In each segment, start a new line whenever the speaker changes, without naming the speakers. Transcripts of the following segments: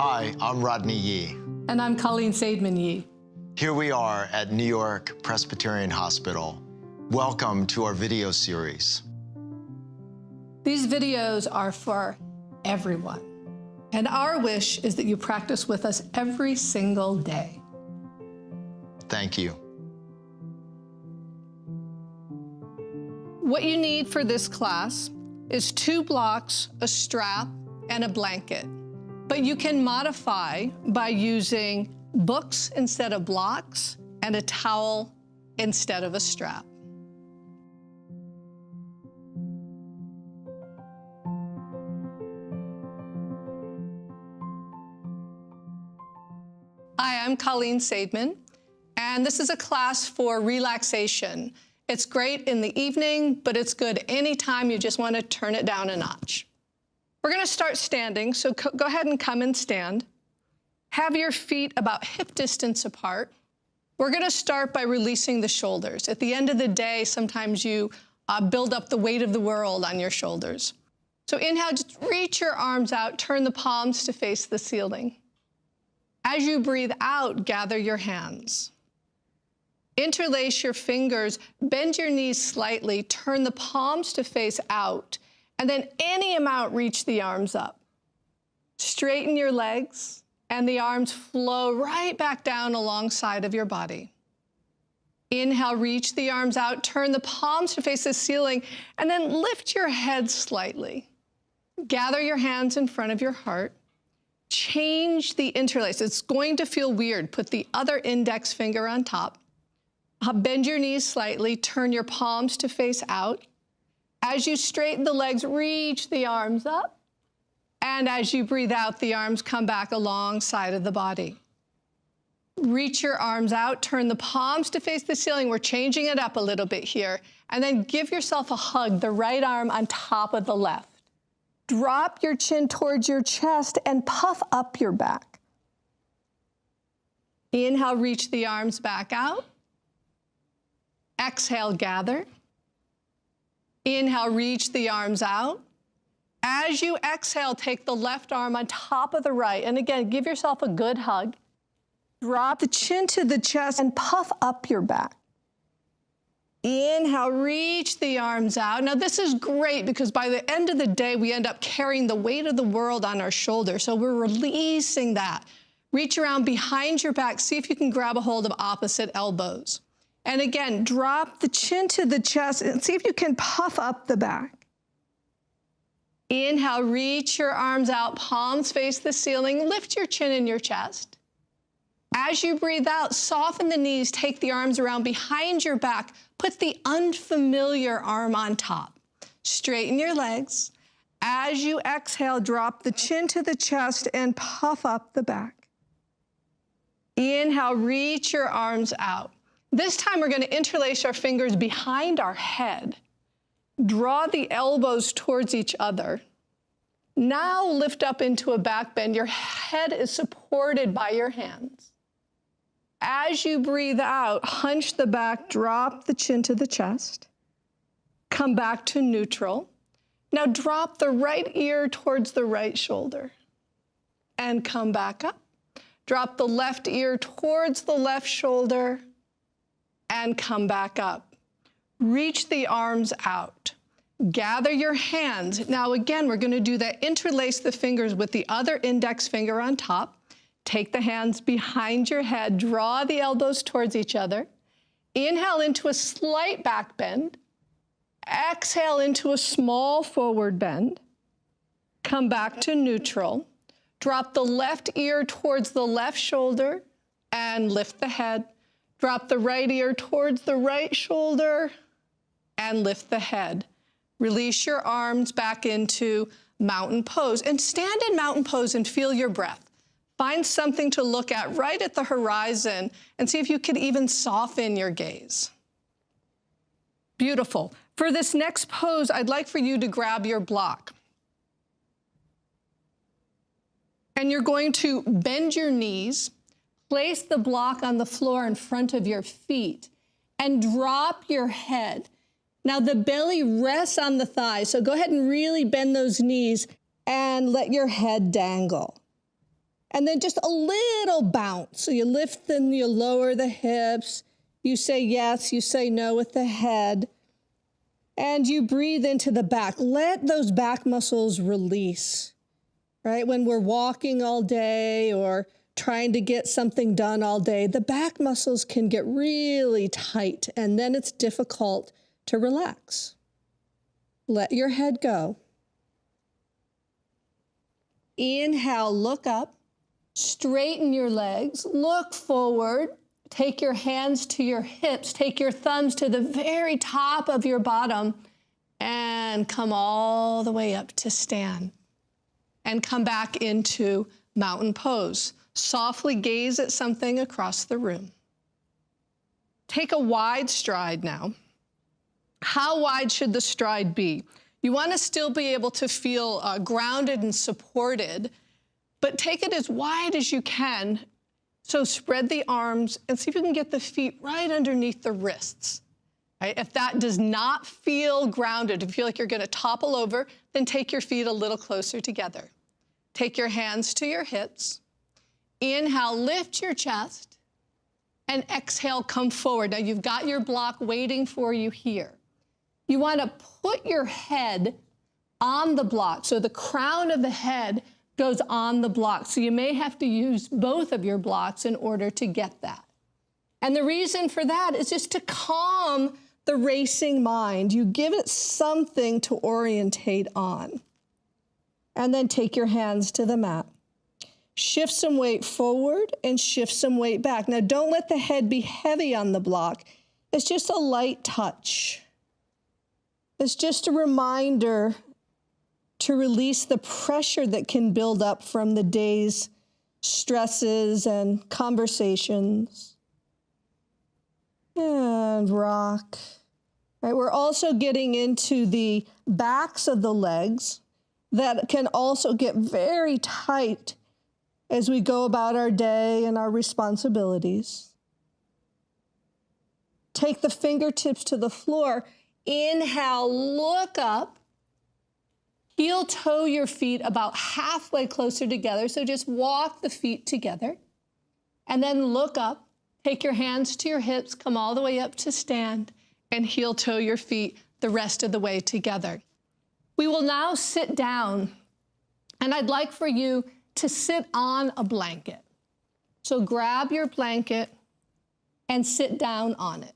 Hi, I'm Rodney Yee.
And I'm Colleen Seidman Yee.
Here we are at New York-Presbyterian Hospital. Welcome to our video series.
These videos are for everyone. And our wish is that you practice with us every single day.
Thank you.
What you need for this class is 2 blocks, a strap, and a blanket. But you can modify by using books instead of blocks and a towel instead of a strap. Hi, I'm Colleen Seidman, and this is a class for relaxation. It's great in the evening, but it's good anytime you just want to turn it down a notch. We're going to start standing, so go ahead and come and stand. Have your feet about hip distance apart. We're going to start by releasing the shoulders. At the end of the day, sometimes you build up the weight of the world on your shoulders. So inhale, just reach your arms out, turn the palms to face the ceiling. As you breathe out, gather your hands. Interlace your fingers, bend your knees slightly, turn the palms to face out, and then any amount reach the arms up. Straighten your legs, and the arms flow right back down alongside of your body. Inhale, reach the arms out, turn the palms to face the ceiling, and then lift your head slightly. Gather your hands in front of your heart. Change the interlace. It's going to feel weird. Put the other index finger on top. Bend your knees slightly, turn your palms to face out. As you straighten the legs, reach the arms up. And as you breathe out, the arms come back alongside of the body. Reach your arms out, turn the palms to face the ceiling. We're changing it up a little bit here. And then give yourself a hug, the right arm on top of the left. Drop your chin towards your chest and puff up your back. Inhale, reach the arms back out. Exhale, gather. Inhale, reach the arms out. As you exhale, take the left arm on top of the right. And again, give yourself a good hug. Drop the chin to the chest and puff up your back. Inhale, reach the arms out. Now this is great because by the end of the day, we end up carrying the weight of the world on our shoulders. So we're releasing that. Reach around behind your back. See if you can grab a hold of opposite elbows. And again, drop the chin to the chest and see if you can puff up the back. Inhale, reach your arms out, palms face the ceiling, lift your chin in your chest. As you breathe out, soften the knees, take the arms around behind your back, put the unfamiliar arm on top. Straighten your legs. As you exhale, drop the chin to the chest and puff up the back. Inhale, reach your arms out. This time we're going to interlace our fingers behind our head. Draw the elbows towards each other. Now lift up into a back bend. Your head is supported by your hands. As you breathe out, hunch the back, drop the chin to the chest. Come back to neutral. Now drop the right ear towards the right shoulder. And come back up. Drop the left ear towards the left shoulder. And come back up. Reach the arms out. Gather your hands. Now again, we're going to do that. Interlace the fingers with the other index finger on top. Take the hands behind your head. Draw the elbows towards each other. Inhale into a slight back bend. Exhale into a small forward bend. Come back to neutral. Drop the left ear towards the left shoulder and lift the head. Drop the right ear towards the right shoulder and lift the head. Release your arms back into mountain pose. And stand in mountain pose and feel your breath. Find something to look at right at the horizon and see if you can even soften your gaze. Beautiful. For this next pose, I'd like for you to grab your block. And you're going to bend your knees. Place the block on the floor in front of your feet and drop your head. Now the belly rests on the thighs, so go ahead and really bend those knees and let your head dangle. And then just a little bounce. So you lift and you lower the hips. You say yes, you say no with the head. And you breathe into the back. Let those back muscles release, right? When we're walking all day or trying to get something done all day, the back muscles can get really tight, and then it's difficult to relax. Let your head go. Inhale, look up, straighten your legs, look forward, take your hands to your hips, take your thumbs to the very top of your bottom, and come all the way up to stand. And come back into mountain pose. Softly gaze at something across the room. Take a wide stride now. How wide should the stride be? You want to still be able to feel grounded and supported, but take it as wide as you can. So spread the arms and see if you can get the feet right underneath the wrists. Right? If that does not feel grounded, if you feel like you're going to topple over, then take your feet a little closer together. Take your hands to your hips. Inhale, lift your chest, and exhale, come forward. Now you've got your block waiting for you here. You want to put your head on the block, so the crown of the head goes on the block. So you may have to use both of your blocks in order to get that. And the reason for that is just to calm the racing mind. You give it something to orientate on. And then take your hands to the mat. Shift some weight forward and shift some weight back. Now, don't let the head be heavy on the block. It's just a light touch. It's just a reminder to release the pressure that can build up from the day's stresses and conversations. And rock. Right, we're also getting into the backs of the legs that can also get very tight as we go about our day and our responsibilities. Take the fingertips to the floor. Inhale, look up. Heel toe your feet about halfway closer together. So just walk the feet together. And then look up. Take your hands to your hips. Come all the way up to stand. And heel toe your feet the rest of the way together. We will now sit down. And I'd like for you to sit on a blanket. So grab your blanket and sit down on it.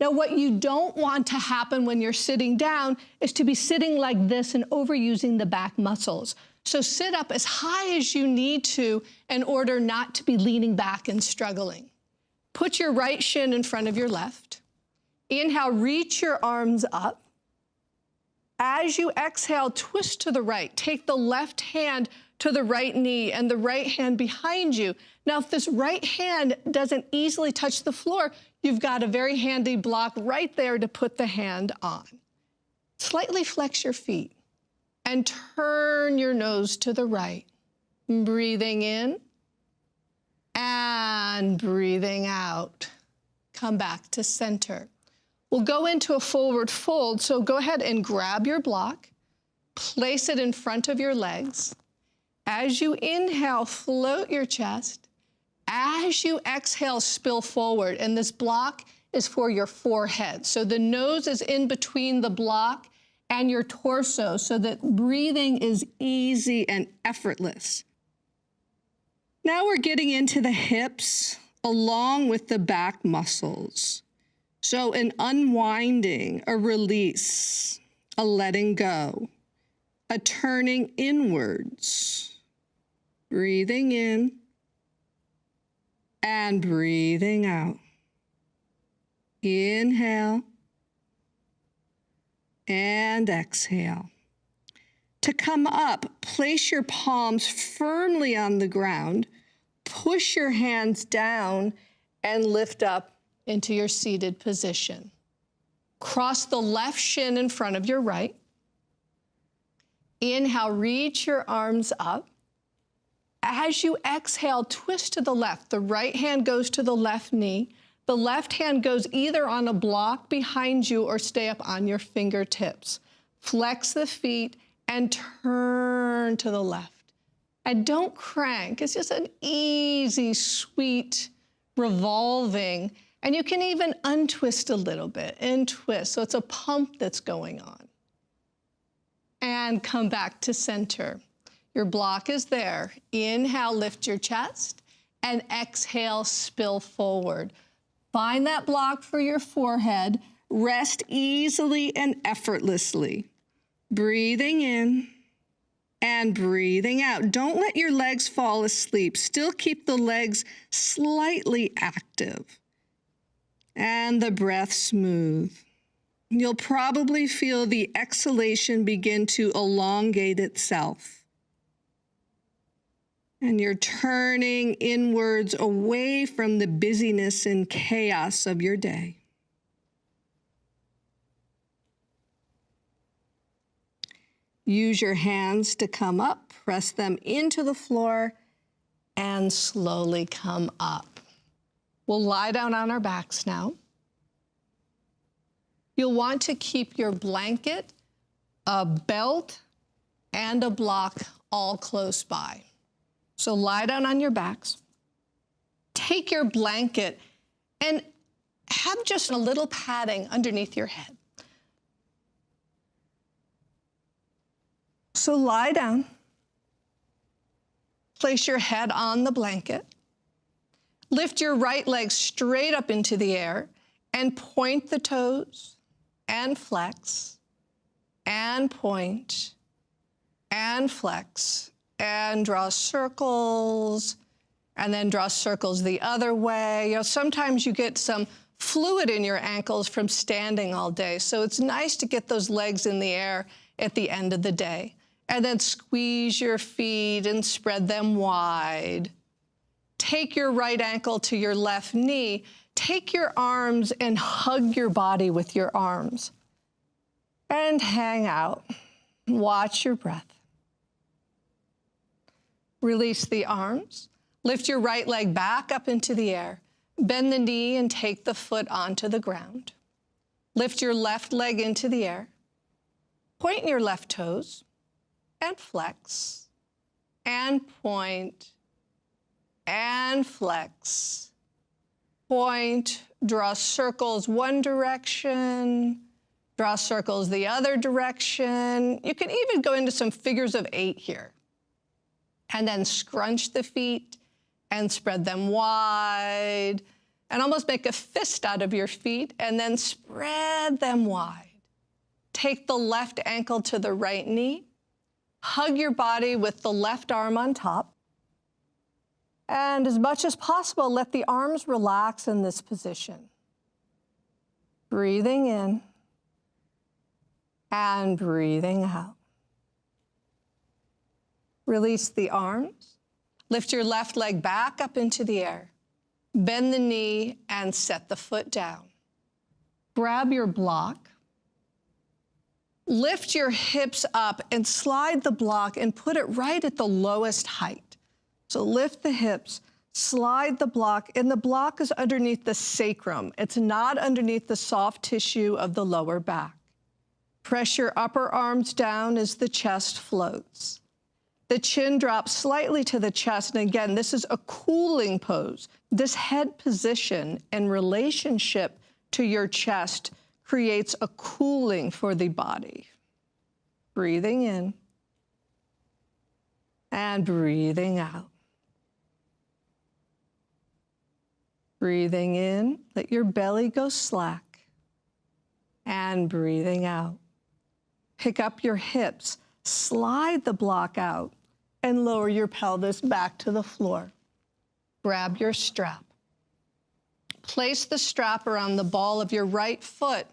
Now, what you don't want to happen when you're sitting down is to be sitting like this and overusing the back muscles. So sit up as high as you need to in order not to be leaning back and struggling. Put your right shin in front of your left. Inhale, reach your arms up. As you exhale, twist to the right. Take the left hand to the right knee and the right hand behind you. Now, if this right hand doesn't easily touch the floor, you've got a very handy block right there to put the hand on. Slightly flex your feet and turn your nose to the right. Breathing in and breathing out. Come back to center. We'll go into a forward fold, so go ahead and grab your block, place it in front of your legs. As you inhale, float your chest. As you exhale, spill forward, and this block is for your forehead. So the nose is in between the block and your torso so that breathing is easy and effortless. Now we're getting into the hips along with the back muscles. So an unwinding, a release, a letting go, a turning inwards. Breathing in and breathing out. Inhale and exhale. To come up, place your palms firmly on the ground, push your hands down, and lift up into your seated position. Cross the left shin in front of your right. Inhale, reach your arms up. As you exhale, twist to the left. The right hand goes to the left knee. The left hand goes either on a block behind you or stay up on your fingertips. Flex the feet and turn to the left. And don't crank. It's just an easy, sweet revolving. And you can even untwist a little bit and twist. So it's a pump that's going on. And come back to center. Your block is there. Inhale, lift your chest, and exhale, spill forward. Find that block for your forehead. Rest easily and effortlessly. Breathing in and breathing out. Don't let your legs fall asleep. Still keep the legs slightly active. And the breath smooth. You'll probably feel the exhalation begin to elongate itself. And you're turning inwards away from the busyness and chaos of your day. Use your hands to come up, press them into the floor, and slowly come up. We'll lie down on our backs now. You'll want to keep your blanket, a belt, and a block all close by. So lie down on your backs. Take your blanket and have just a little padding underneath your head. So lie down. Place your head on the blanket. Lift your right leg straight up into the air and point the toes and flex and point and flex and draw circles and then draw circles the other way. You know, sometimes you get some fluid in your ankles from standing all day, so it's nice to get those legs in the air at the end of the day. And then squeeze your feet and spread them wide. Take your right ankle to your left knee. Take your arms and hug your body with your arms. And hang out. Watch your breath. Release the arms. Lift your right leg back up into the air. Bend the knee and take the foot onto the ground. Lift your left leg into the air. Point your left toes and flex and point and flex. Point, draw circles one direction, draw circles the other direction. You can even go into some figures of 8 here. And then scrunch the feet and spread them wide and almost make a fist out of your feet and then spread them wide. Take the left ankle to the right knee. Hug your body with the left arm on top. And as much as possible, let the arms relax in this position. Breathing in and breathing out. Release the arms. Lift your left leg back up into the air. Bend the knee and set the foot down. Grab your block. Lift your hips up and slide the block and put it right at the lowest height. So lift the hips, slide the block, and the block is underneath the sacrum. It's not underneath the soft tissue of the lower back. Press your upper arms down as the chest floats. The chin drops slightly to the chest, and again, this is a cooling pose. This head position and relationship to your chest creates a cooling for the body. Breathing in and breathing out. Breathing in, let your belly go slack, and breathing out. Pick up your hips, slide the block out, and lower your pelvis back to the floor. Grab your strap. Place the strap around the ball of your right foot.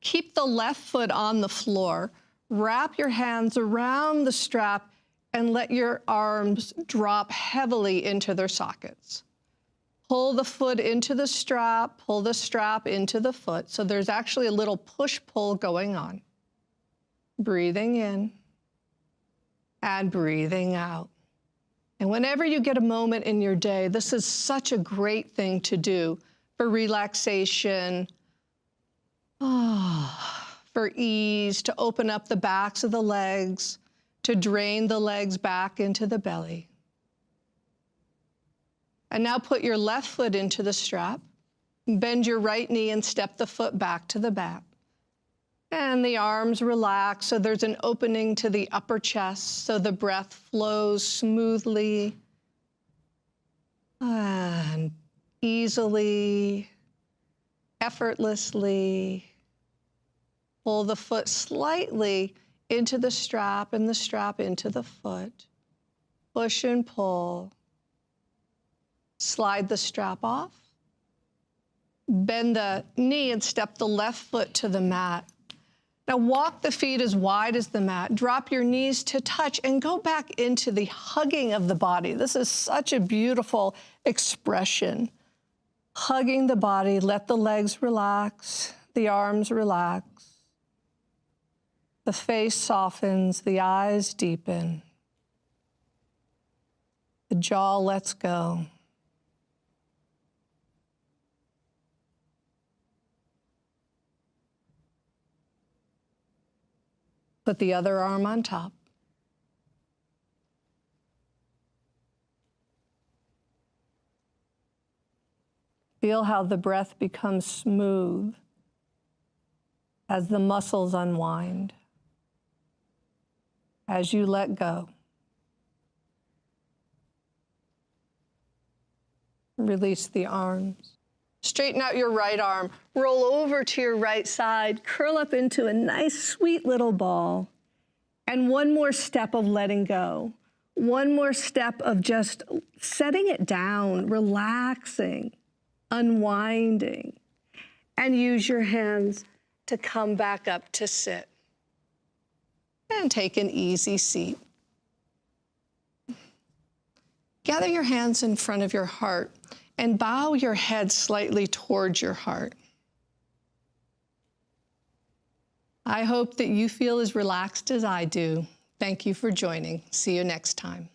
Keep the left foot on the floor. Wrap your hands around the strap and let your arms drop heavily into their sockets. Pull the foot into the strap, pull the strap into the foot. So there's actually a little push-pull going on. Breathing in and breathing out. And whenever you get a moment in your day, this is such a great thing to do for relaxation, for ease, to open up the backs of the legs, to drain the legs back into the belly. And now put your left foot into the strap. Bend your right knee and step the foot back to the back. And the arms relax, so there's an opening to the upper chest, so the breath flows smoothly and easily, effortlessly. Pull the foot slightly into the strap and the strap into the foot. Push and pull. Slide the strap off. Bend the knee and step the left foot to the mat. Now walk the feet as wide as the mat. Drop your knees to touch and go back into the hugging of the body. This is such a beautiful expression. Hugging the body, let the legs relax, the arms relax. The face softens, the eyes deepen. The jaw lets go. Put the other arm on top. Feel how the breath becomes smooth as the muscles unwind, as you let go. Release the arms. Straighten out your right arm. Roll over to your right side. Curl up into a nice, sweet little ball. And one more step of letting go. One more step of just setting it down, relaxing, unwinding. And use your hands to come back up to sit. And take an easy seat. Gather your hands in front of your heart and bow your head slightly towards your heart. I hope that you feel as relaxed as I do. Thank you for joining. See you next time.